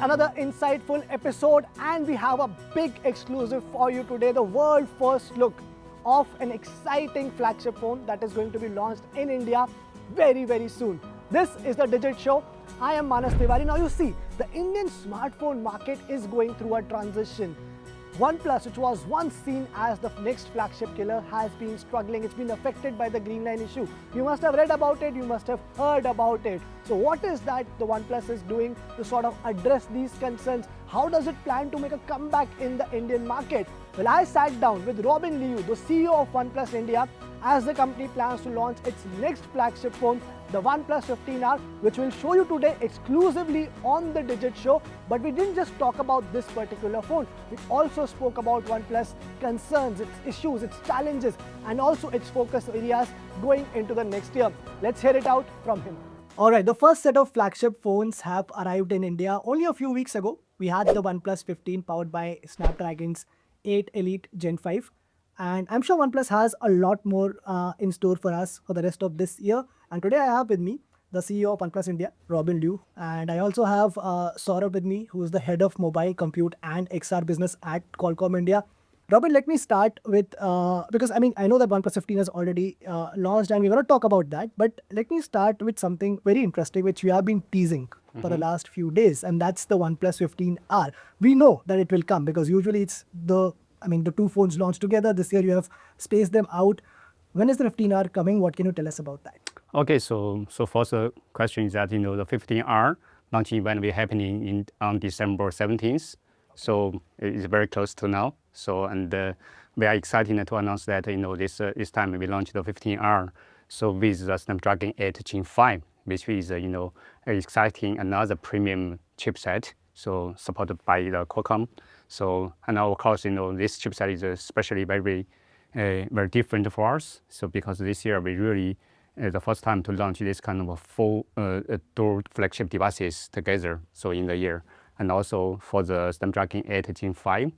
another insightful episode, and we have a big exclusive for you today, the world first look of an exciting flagship phone that is going to be launched in India very soon. This is the Digit Show. I am Manas Tiwari. Now you see, the Indian smartphone market is going through a transition. OnePlus, which was once seen as the next flagship killer, has been struggling. It's been affected by the green line issue. You must have read about it, you must have heard about it. So what is that the OnePlus is doing to sort of address these concerns? How does it plan to make a comeback in the Indian market? Well, I sat down with Robin Liu, the CEO of OnePlus India, as the company plans to launch its next flagship phone, the OnePlus 15R, which we'll show you today exclusively on the Digit Show. But we didn't just talk about this particular phone. We also spoke about OnePlus concerns, its issues, its challenges, and also its focus areas going into the next year. Let's hear it out from him. All right, the first set of flagship phones have arrived in India only a few weeks ago. We had the OnePlus 15 powered by Snapdragon's 8 Elite Gen 5. And I'm sure OnePlus has a lot more in store for us for the rest of this year. And today I have with me the CEO of OnePlus India, Robin Liu. And I also have Saurabh with me, who is the head of mobile, compute and XR business at Qualcomm India. Robin, let me start with, because I know that OnePlus 15 has already launched and we're going to talk about that. But let me start with something very interesting, which we have been teasing for the last few days. And that's the OnePlus 15R. We know that it will come because usually it's the two phones launched together. This year you have spaced them out. When is the 15R coming? What can you tell us about that? Okay, so first question is that, the 15R launching event will be happening on December 17th. So it's very close to now. So, and we are excited to announce that, this time we launch the 15R. So with the Snapdragon 8 Gen 5, which is, exciting another premium chipset. So supported by the Qualcomm. So, and of course, this chipset is especially very different for us. So because this year we really, the first time to launch this kind of a full dual flagship devices together. So in the year, and also for the Snapdragon 8 Gen 5,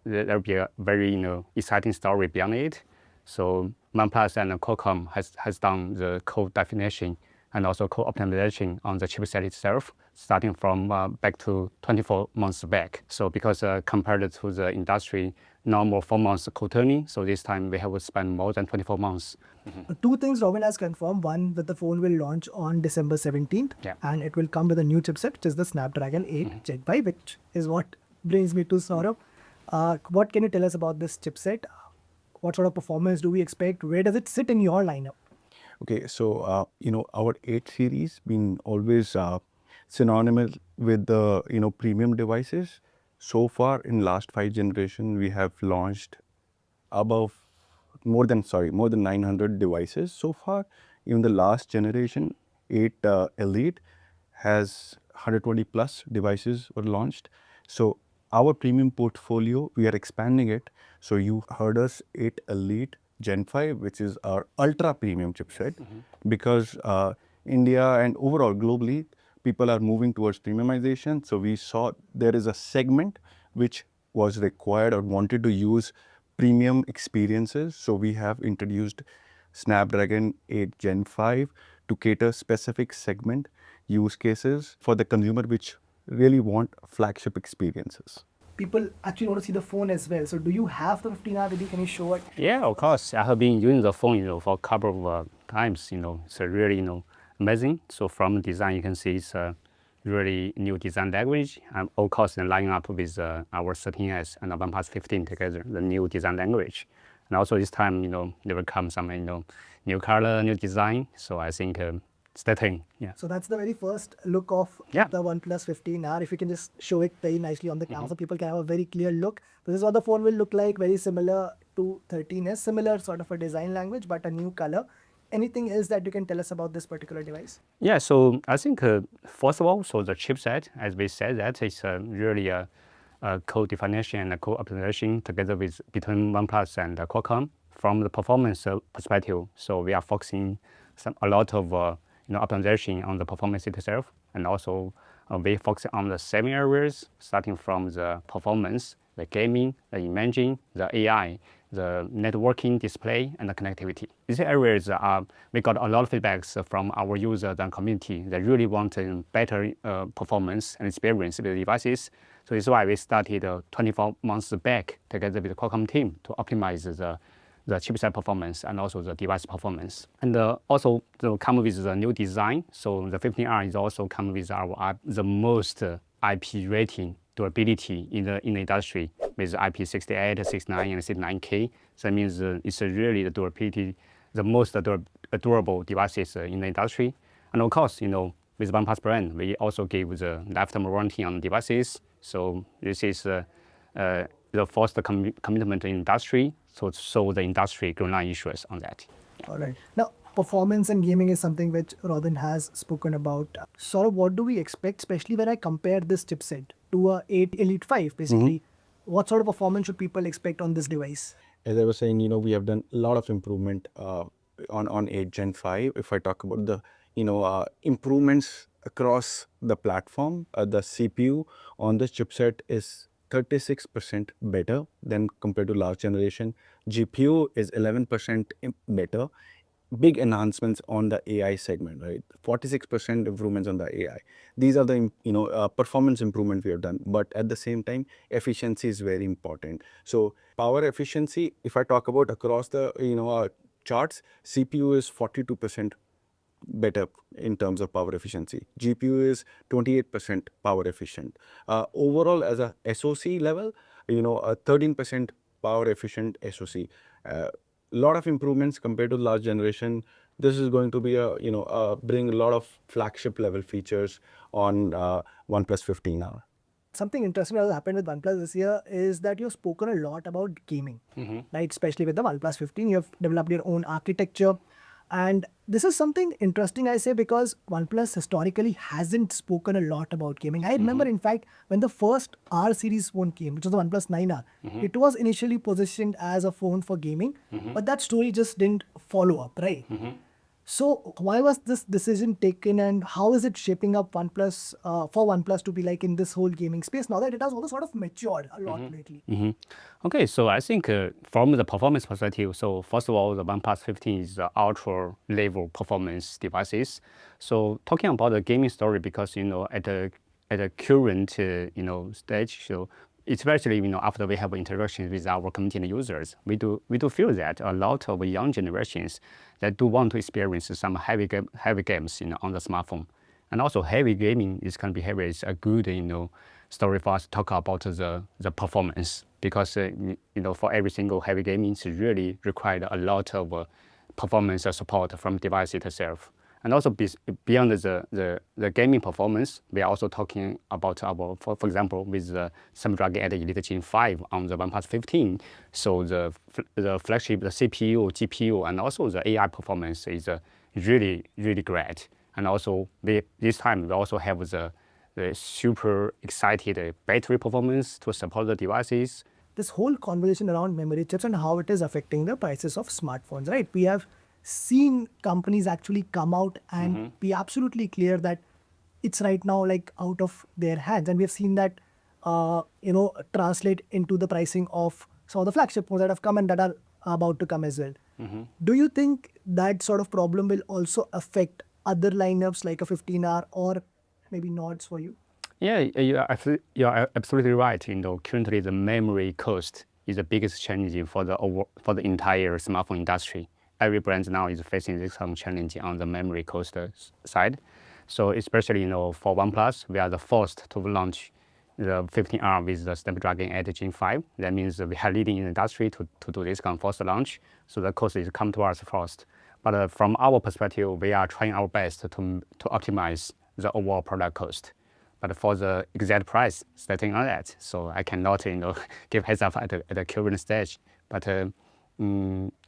there'll be a very exciting story beyond it. So OnePlus and Qualcomm has done the code definition and also code optimization on the chipset itself, starting from back to 24 months back. So because compared to the industry normal 4 months code tuning, so this time we have to spend more than 24 months. Two things Robin has confirmed. One, that the phone will launch on December 17th, and it will come with a new chipset, which is the Snapdragon 8 Gen 5, which is what brings me to Saurabh. What can you tell us about this chipset? What sort of performance do we expect? Where does it sit in your lineup? Okay, so our 8 series been always synonymous with the premium devices. So far in last 5 generation, we have launched more than 900 devices so far. Even the last generation 8 Elite has 120 plus devices were launched. So our premium portfolio, we are expanding it. So you heard us 8 Elite Gen 5, which is our ultra premium chipset, because India and overall globally, people are moving towards premiumization. So we saw there is a segment which was required or wanted to use premium experiences. So we have introduced Snapdragon 8 Gen 5 to cater specific segment use cases for the consumer which really want flagship experiences. People actually want to see the phone as well. So do you have the 15R with you? Can you show it? Yeah, of course. I have been using the phone, for a couple of times. It's really, amazing. So from design, you can see it's a really new design language. And of course, lining up with our 13S and the OnePlus 15 together, the new design language. And also this time, there will come some, new color, new design. So I think stay tuned. Yeah. So that's the very first look of the OnePlus 15R. If you can just show it very nicely on the camera, so people can have a very clear look. This is what the phone will look like, very similar to 13S, similar sort of a design language, but a new color. Anything else that you can tell us about this particular device? Yeah, so I think first of all, so the chipset, as we said, that is really a code definition and a code optimization together with between OnePlus and Qualcomm from the performance perspective. So we are focusing a lot of optimization on the performance itself, and also we focus on the 7 areas, starting from the performance, the gaming, the imaging, the AI, the networking, display, and the connectivity. These areas we got a lot of feedbacks from our users and community that really want better performance and experience with the devices. So this is why we started 24 months back together with the Qualcomm team to optimize the chipset performance and also the device performance. And also come with the new design. So the 15R is also come with the most IP rating durability in the industry with IP68, 69, and 69K. So that means it's really the durability, the most durable devices in the industry. And of course, with OnePlus brand, we also give the lifetime warranty on devices. So this is the first commitment in industry. So the industry do not issues on that. All right. Now, performance and gaming is something which Robin has spoken about. Sort of what do we expect, especially when I compare this chipset to a 8 Elite 5, basically? What sort of performance should people expect on this device? As I was saying, we have done a lot of improvement on 8 Gen 5. If I talk about the improvements across the platform, the CPU on this chipset is 36% better than compared to last generation. GPU is 11% better. Big enhancements on the AI segment, right? 46% improvements on the AI. These are the performance improvement we have done. But at the same time, efficiency is very important. So power efficiency, if I talk about across the charts, CPU is 42% better in terms of power efficiency. GPU is 28% power efficient. Overall, as a SoC level, a 13% power efficient SoC. Lot of improvements compared to the last generation. This is going to be bring a lot of flagship level features on OnePlus 15R. Something interesting that has happened with OnePlus this year is that you've spoken a lot about gaming, right? Especially with the OnePlus 15, you have developed your own architecture. And this is something interesting, I say, because OnePlus historically hasn't spoken a lot about gaming. I remember, in fact, when the first R series phone came, which was the OnePlus 9R, it was initially positioned as a phone for gaming, but that story just didn't follow up, right? So why was this decision taken, and how is it shaping up OnePlus for OnePlus to be like in this whole gaming space now that it has also sort of matured a lot lately? Okay, so I think from the performance perspective, so first of all, the OnePlus 15 is the ultra level performance devices. So talking about the gaming story, because at the current stage, so especially after we have interactions with our community and users, we do feel that a lot of young generations that do want to experience some heavy games on the smartphone, and also heavy gaming is can be heavy is a good story for us to talk about the performance, because for every single heavy gaming it's really required a lot of performance support from device itself. And also beyond the gaming performance, we are also talking about our, for example, with the Snapdragon 8 Elite Gen 5 on the OnePlus 15. So the flagship, the CPU, GPU, and also the AI performance is really, really great. And also this time we also have the super excited battery performance to support the devices. This whole conversation around memory chips and how it is affecting the prices of smartphones, right? We have seen companies actually come out and be absolutely clear that it's right now like out of their hands, and we have seen that translate into the pricing of some of the flagship phones that have come and that are about to come as well. Do you think that sort of problem will also affect other lineups like a 15R or maybe nods for you? Yeah, you're absolutely right. Currently the memory cost is the biggest challenge for the entire smartphone industry. Every brand now is facing this kind of challenge on the memory cost side. So especially for OnePlus, we are the first to launch the 15R with the Snapdragon 8 Gen 5. That means we are leading in the industry to do this kind of first launch. So the cost is come to us first. But from our perspective, we are trying our best to optimize the overall product cost. But for the exact price, setting on that, so I cannot give heads up at the current stage. But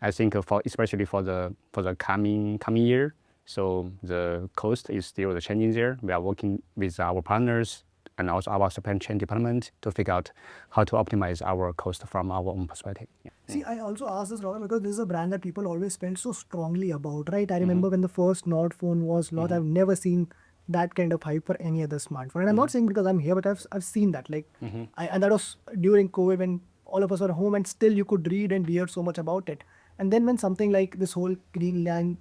I think especially for the coming year, so the cost is still the changing there. We are working with our partners and also our supply chain department to figure out how to optimize our cost from our own perspective. Yeah. See, I also asked this, Robin, because this is a brand that people always spend so strongly about, right? I remember when the first Nord phone was launched, I've never seen that kind of hype for any other smartphone. And I'm not saying because I'm here, but I've seen that. And that was during COVID when all of us were home and still you could read and hear so much about it. And then when something like this whole Greenland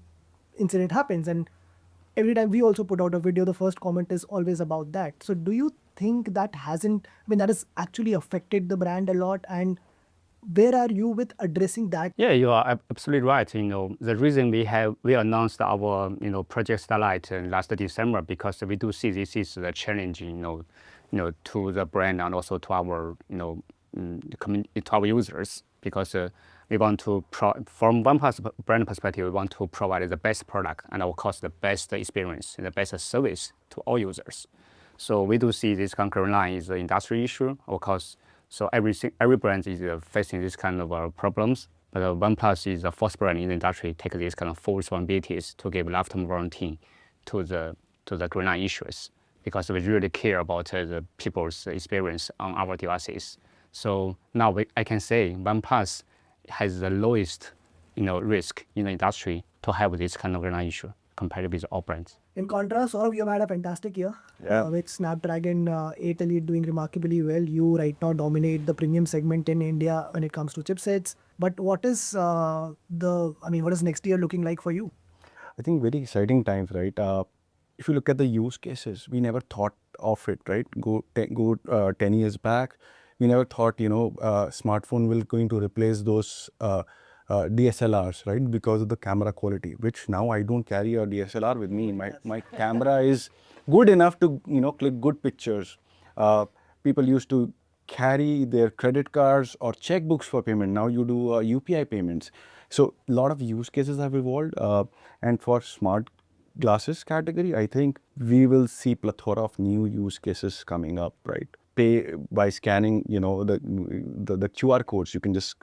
incident happens, and every time we also put out a video, the first comment is always about that. So do you think that that has actually affected the brand a lot? And where are you with addressing that? Yeah, you are absolutely right. The reason we announced our Project Starlight last December, because we do see this is a challenge to the brand and also to our to our users, because we want to from OnePlus brand perspective, we want to provide the best product and of course the best experience and the best service to all users. So we do see this concurrent line is an industry issue, of course. So every brand is facing this kind of problems, but OnePlus is the first brand in the industry take this kind of full responsibilities to give lifetime warranty to the green line issues, because we really care about the people's experience on our devices. So now I can say OnePlus has the lowest risk in the industry to have this kind of green line issue compared with all brands. In contrast, Saurabh, you've had a fantastic year with Snapdragon 8 Elite doing remarkably well. You right now dominate the premium segment in India when it comes to chipsets. But what is what is next year looking like for you? I think very exciting times, right? If you look at the use cases, we never thought of it, right? Go 10 years back, we never thought, smartphone will going to replace those DSLRs, right? Because of the camera quality, which now I don't carry a DSLR with me. My camera is good enough to, click good pictures. People used to carry their credit cards or checkbooks for payment. Now you do UPI payments. So a lot of use cases have evolved. And for smart glasses category, I think we will see plethora of new use cases coming up, right? Pay by scanning, the QR codes. You can just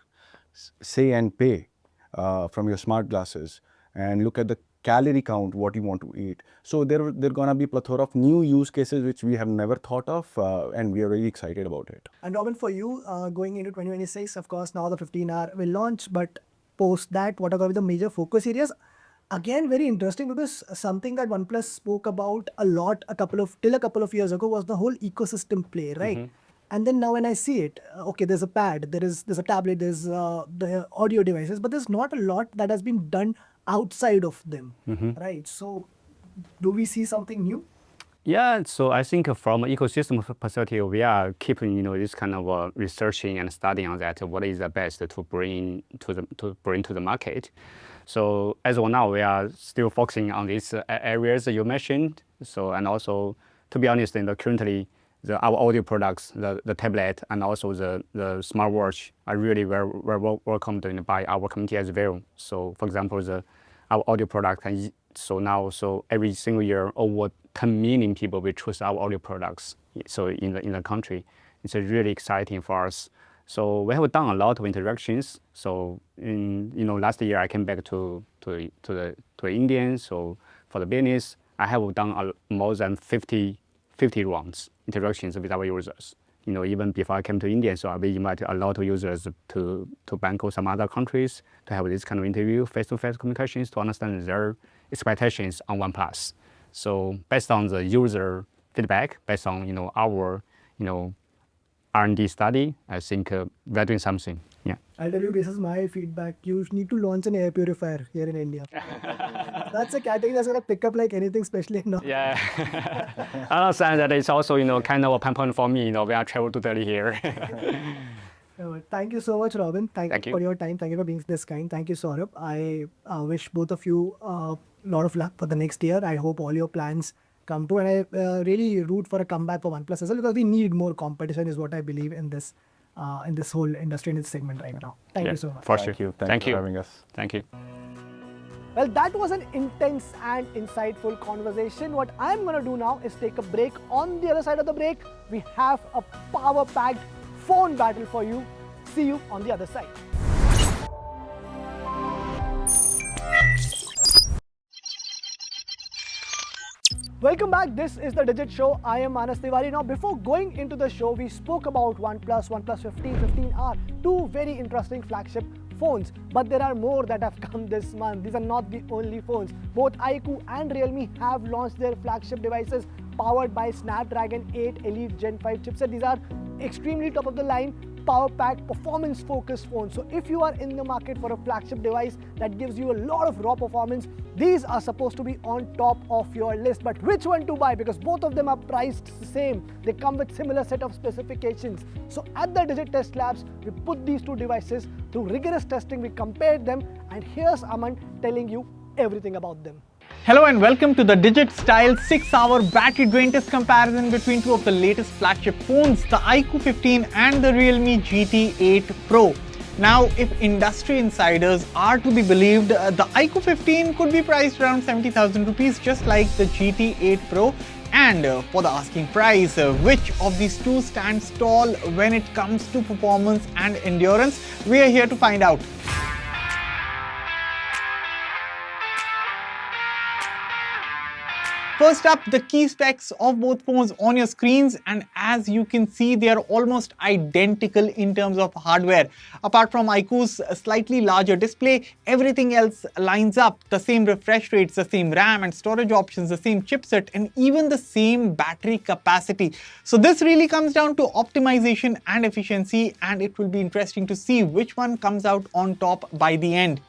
say and pay from your smart glasses, and look at the calorie count, what you want to eat. So there going to be plethora of new use cases which we have never thought of, and we are really excited about it. And Robin, for you, going into 2026, of course, now the 15R will launch, but post that, what are going to be the major focus areas? Again, very interesting, because something that OnePlus spoke about a lot till a couple of years ago was the whole ecosystem play, right? Mm-hmm. And then now when I see it, okay, there's a pad, there's a tablet, there's the audio devices, but there's not a lot that has been done outside of them, right? So do we see something new? Yeah, so I think from an ecosystem perspective, we are keeping this kind of researching and studying on that. What is the best to bring to the market? So as of now, we are still focusing on these areas that you mentioned. So, and also, to be honest, currently our audio products, the tablet, and also the smartwatch are really very welcomed by our community as well. So, for example, our audio product, so every single year, over 10 million people will choose our audio products. So in the country, it's really exciting for us. So we have done a lot of interactions. So in last year, I came back to India. So for the business, I have done more than 50 rounds interactions with our users. Even before I came to India, so I will invite a lot of users to Bangkok, some other countries, to have this kind of interview, face-to-face communications, to understand their expectations on OnePlus. So based on the user feedback, based on our R&D study, I think we're doing something. Yeah. I'll tell you, this is my feedback. You need to launch an air purifier here in India. That's a category that's going to pick up like anything, especially in North. Yeah. I understand that it's also kind of a pain point for me, when I travel to Delhi here. Thank you so much, Robin. Thank you for your time. Thank you for being this kind. Thank you, Saurabh. I wish both of you a lot of luck for the next year. I hope all your plans come true, and I really root for a comeback for OnePlus as well, because we need more competition, is what I believe in this whole industry, in this segment right now. Thank you so much. For sure. Thank you for having us. Thank you. Well, that was an intense and insightful conversation. What I'm going to do now is take a break. On the other side of the break, we have a power-packed phone battle for you. See you on the other side. Welcome back. This is the Digit Show. I am Manas Tiwari. Now, before going into the show, we spoke about OnePlus 15, 15R, two very interesting flagship phones. But there are more that have come this month. These are not the only phones. Both iQOO and Realme have launched their flagship devices powered by Snapdragon 8 Elite Gen 5 chipset. These are extremely top of the line power-packed, performance-focused phone. So if you are in the market for a flagship device that gives you a lot of raw performance, these are supposed to be on top of your list. But which one to buy? Because both of them are priced the same. They come with similar set of specifications. So at the Digit Test Labs, we put these two devices through rigorous testing. We compared them, and here's Aman telling you everything about them. Hello and welcome to the Digit Style 6-hour battery drain test comparison between two of the latest flagship phones, the iQOO 15 and the Realme GT 8 Pro. Now, if industry insiders are to be believed, the iQOO 15 could be priced around 70,000 rupees, just like the GT 8 Pro. And for the asking price, which of these two stands tall when it comes to performance and endurance? We are here to find out. First up, the key specs of both phones on your screens, and as you can see, they are almost identical in terms of hardware. Apart from iQOO's slightly larger display, everything else lines up. The same refresh rates, the same RAM and storage options, the same chipset, and even the same battery capacity. So this really comes down to optimization and efficiency, and it will be interesting to see which one comes out on top by the end.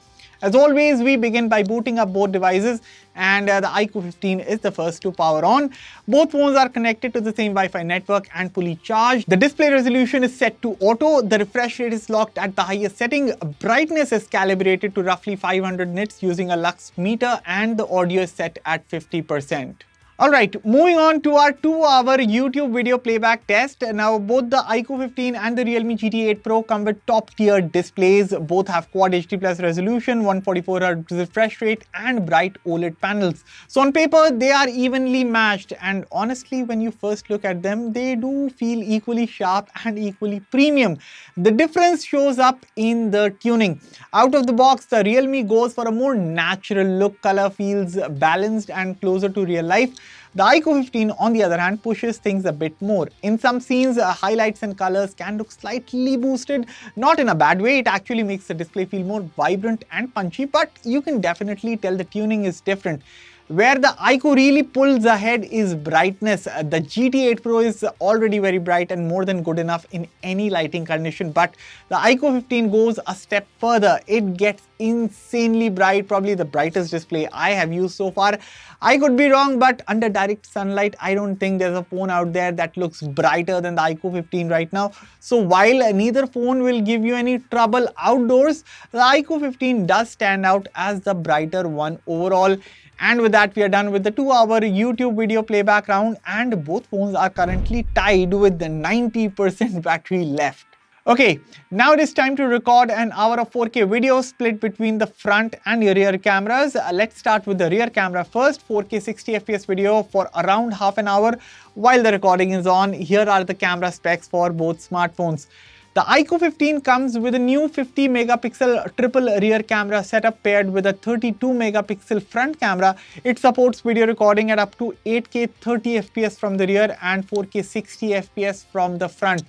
As always, we begin by booting up both devices, and the iQOO 15 is the first to power on. Both phones are connected to the same Wi-Fi network and fully charged. The display resolution is set to auto, the refresh rate is locked at the highest setting, brightness is calibrated to roughly 500 nits using a lux meter, and the audio is set at 50%. Alright, moving on to our 2-hour YouTube video playback test. Now, both the iQOO 15 and the Realme GT 8 Pro come with top-tier displays. Both have Quad HD Plus resolution, 144Hz refresh rate, and bright OLED panels. So on paper, they are evenly matched, and honestly, when you first look at them, they do feel equally sharp and equally premium. The difference shows up in the tuning. Out of the box, the Realme goes for a more natural look. Color feels balanced and closer to real life. The iQOO 15, on the other hand, pushes things a bit more. In some scenes, highlights and colors can look slightly boosted. Not in a bad way, it actually makes the display feel more vibrant and punchy, but you can definitely tell the tuning is different. Where the iQOO really pulls ahead is brightness. The GT 8 Pro is already very bright and more than good enough in any lighting condition, but the iQOO 15 goes a step further. It gets insanely bright, probably the brightest display I have used so far. I could be wrong, but under direct sunlight, I don't think there's a phone out there that looks brighter than the iQOO 15 right now. So while neither phone will give you any trouble outdoors, the iQOO 15 does stand out as the brighter one overall. And with that, we are done with the 2-hour YouTube video playback round, and both phones are currently tied with the 90% battery left. Okay, now it is time to record an hour of 4K video split between the front and rear cameras. Let's start with the rear camera first. 4K 60fps video for around half an hour. While the recording is on, here are the camera specs for both smartphones. The iQOO 15 comes with a new 50 megapixel triple rear camera setup paired with a 32 megapixel front camera. It supports video recording at up to 8K 30fps from the rear and 4K 60fps from the front.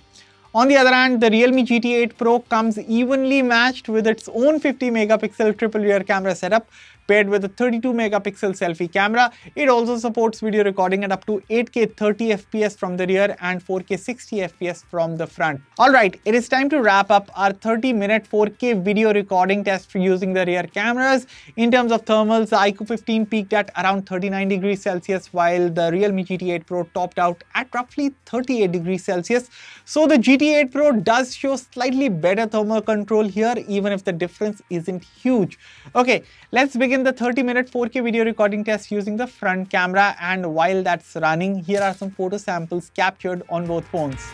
On the other hand, the Realme GT 8 Pro comes evenly matched with its own 50 megapixel triple rear camera setup paired with a 32 megapixel selfie camera. It also supports video recording at up to 8K 30fps from the rear and 4K 60fps from the front. Alright, it is time to wrap up our 30-minute 4K video recording test for using the rear cameras. In terms of thermals, the iQOO 15 peaked at around 39 degrees Celsius, while the Realme GT 8 Pro topped out at roughly 38 degrees Celsius. So the GT 8 Pro does show slightly better thermal control here, even if the difference isn't huge. Okay, let's begin the 30-minute 4K video recording test using the front camera, and while that's running, here are some photo samples captured on both phones.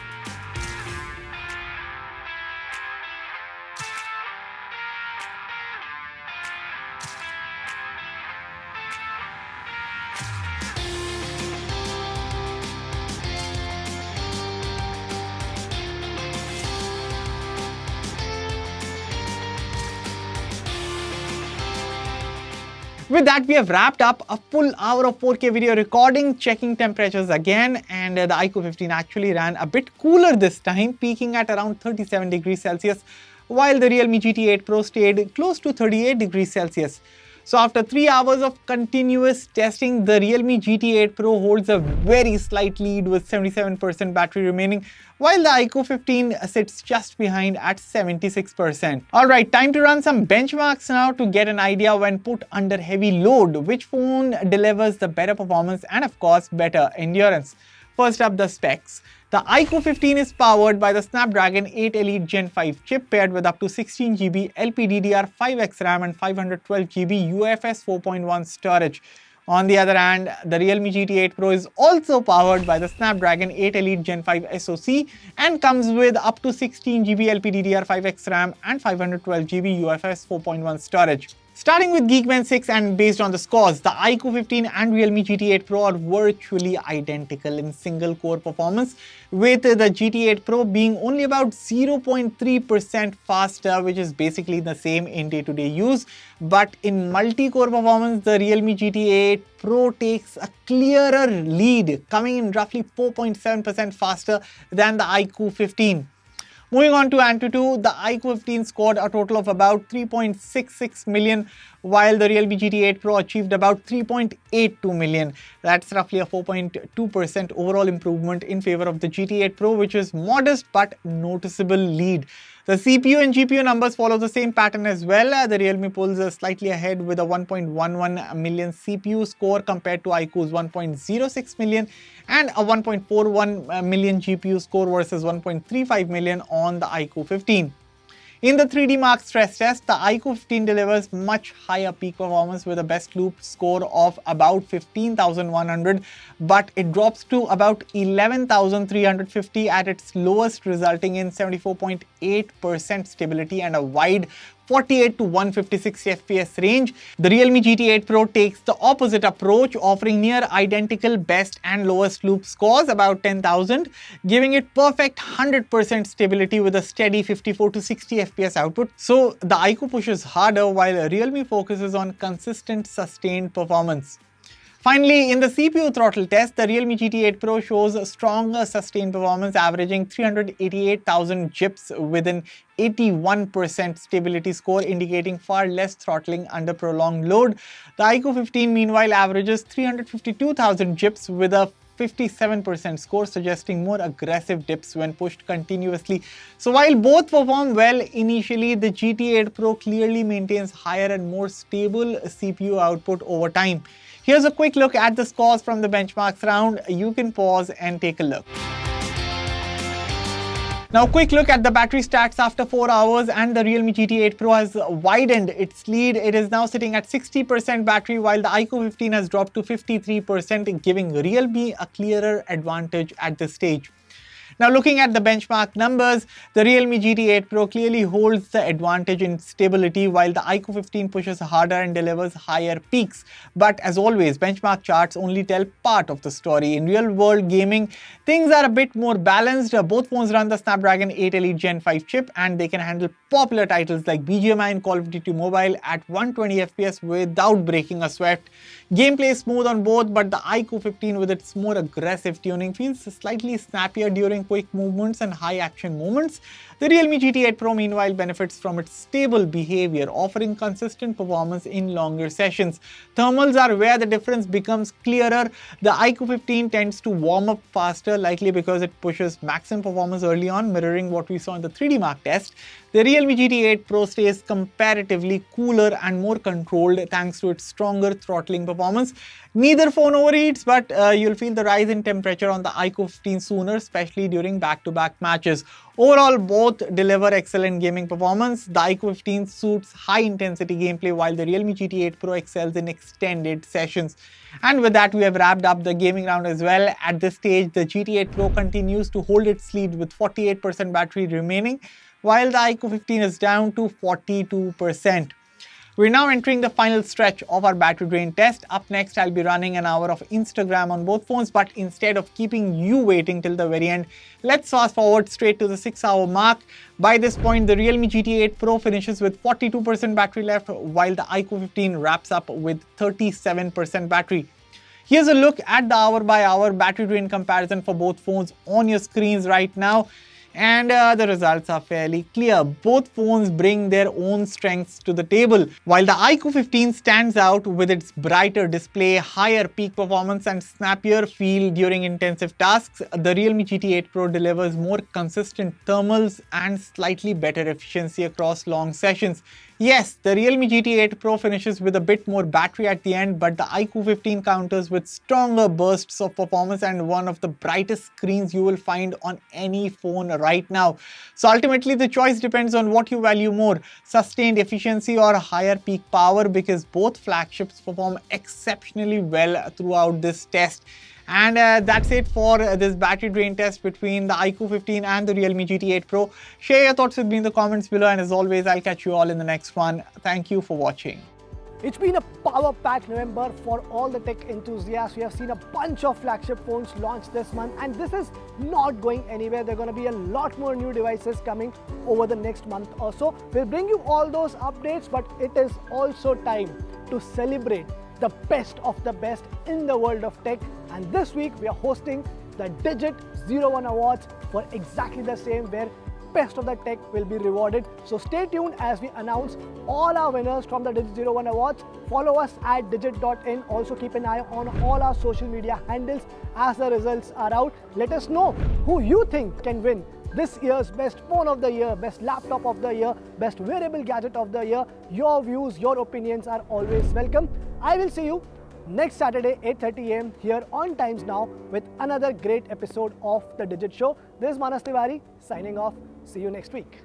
With that, we have wrapped up a full hour of 4K video recording, checking temperatures again, and the iQOO 15 actually ran a bit cooler this time, peaking at around 37 degrees Celsius, while the Realme GT 8 Pro stayed close to 38 degrees Celsius. So after 3 hours of continuous testing, the Realme GT 8 Pro holds a very slight lead with 77% battery remaining, while the iQOO 15 sits just behind at 76%. Alright, time to run some benchmarks now to get an idea when put under heavy load, which phone delivers the better performance and of course better endurance. First up, the specs. The iQOO 15 is powered by the Snapdragon 8 Elite Gen 5 chip paired with up to 16GB LPDDR5X RAM and 512GB UFS 4.1 storage. On the other hand, the Realme GT 8 Pro is also powered by the Snapdragon 8 Elite Gen 5 SoC and comes with up to 16GB LPDDR5X RAM and 512GB UFS 4.1 storage. Starting with Geekbench 6 and based on the scores, the iQOO 15 and Realme GT 8 Pro are virtually identical in single core performance, with the GT 8 Pro being only about 0.3% faster, which is basically the same in day-to-day use. But in multi-core performance, the Realme GT 8 Pro takes a clearer lead, coming in roughly 4.7% faster than the iQOO 15. Moving on to AnTuTu, the iQOO 15 scored a total of about 3.66 million, while the Realme GT 8 Pro achieved about 3.82 million. That's roughly a 4.2% overall improvement in favor of the GT 8 Pro, which is modest but noticeable lead. The CPU and GPU numbers follow the same pattern as well. The Realme pulls slightly ahead with a 1.11 million CPU score compared to iQOO's 1.06 million and a 1.41 million GPU score versus 1.35 million on the iQOO 15. In the 3D Mark stress test, the iQOO 15 delivers much higher peak performance with a best loop score of about 15,100, but it drops to about 11,350 at its lowest, resulting in 74.8% stability and a wide 48 to 156 FPS range. The Realme GT 8 Pro takes the opposite approach, offering near identical best and lowest loop scores, about 10,000, giving it perfect 100% stability with a steady 54 to 60 FPS output. So the iQOO pushes harder while Realme focuses on consistent sustained performance. Finally, in the CPU throttle test, the Realme GT 8 Pro shows a stronger sustained performance, averaging 388,000 jips with an 81% stability score, indicating far less throttling under prolonged load. The iQOO 15, meanwhile, averages 352,000 jips with a 57% score, suggesting more aggressive dips when pushed continuously. So while both perform well initially, the GT 8 Pro clearly maintains higher and more stable CPU output over time. Here's a quick look at the scores from the benchmarks round. You can pause and take a look. Now, quick look at the battery stats after 4 hours, and the Realme GT 8 Pro has widened its lead. It is now sitting at 60% battery, while the iQOO 15 has dropped to 53%, giving Realme a clearer advantage at this stage. Now, looking at the benchmark numbers, the Realme GT 8 Pro clearly holds the advantage in stability, while the iQOO 15 pushes harder and delivers higher peaks. But as always, benchmark charts only tell part of the story. In real-world gaming, things are a bit more balanced. Both phones run the Snapdragon 8 Elite Gen 5 chip, and they can handle popular titles like BGMI and Call of Duty Mobile at 120 FPS without breaking a sweat. Gameplay is smooth on both, but the iQOO 15 with its more aggressive tuning feels slightly snappier during quick movements and high action moments. The Realme GT 8 Pro meanwhile benefits from its stable behavior, offering consistent performance in longer sessions. Thermals are where the difference becomes clearer. The iQOO 15 tends to warm up faster, likely because it pushes maximum performance early on, mirroring what we saw in the 3D Mark test. The Realme GT 8 Pro stays comparatively cooler and more controlled thanks to its stronger throttling performance. Neither phone overheats, but you'll feel the rise in temperature on the iQOO 15 sooner, especially during back-to-back matches. Overall, both deliver excellent gaming performance. The iQOO 15 suits high-intensity gameplay, while the Realme GT 8 Pro excels in extended sessions. And with that, we have wrapped up the gaming round as well. At this stage, the GT 8 Pro continues to hold its lead with 48% battery remaining, while the iQOO 15 is down to 42%. We're now entering the final stretch of our battery drain test. Up next, I'll be running an hour of Instagram on both phones, but instead of keeping you waiting till the very end, let's fast forward straight to the 6-hour mark. By this point, the Realme GT 8 Pro finishes with 42% battery left, while the iQOO 15 wraps up with 37% battery. Here's a look at the hour-by-hour battery drain comparison for both phones on your screens right now. And the results are fairly clear. Both phones bring their own strengths to the table. While the iQOO 15 stands out with its brighter display, higher peak performance and snappier feel during intensive tasks, the Realme GT 8 Pro delivers more consistent thermals and slightly better efficiency across long sessions. Yes, the Realme GT 8 Pro finishes with a bit more battery at the end, but the iQOO 15 counters with stronger bursts of performance and one of the brightest screens you will find on any phone right now. So ultimately, the choice depends on what you value more, sustained efficiency or higher peak power, because both flagships perform exceptionally well throughout this test. And that's it for this battery drain test between the iQOO 15 and the Realme GT 8 Pro. Share your thoughts with me in the comments below, and as always, I'll catch you all in the next one. Thank you for watching. It's been a power-packed November for all the tech enthusiasts. We have seen a bunch of flagship phones launched this month, and this is not going anywhere. There are going to be a lot more new devices coming over the next month or so. We'll bring you all those updates, but it is also time to celebrate the best of the best in the world of tech. And this week we are hosting the Digit 01 Awards for exactly the same, where best of the tech will be rewarded. So stay tuned as we announce all our winners from the Digit 01 Awards. Follow us at digit.in. Also keep an eye on all our social media handles as the results are out. Let us know who you think can win this year's best phone of the year, best laptop of the year, best wearable gadget of the year. Your views, your opinions are always welcome. I will see you next Saturday, 8:30 AM here on Times Now with another great episode of The Digit Show. This is Manas Tiwari signing off. See you next week.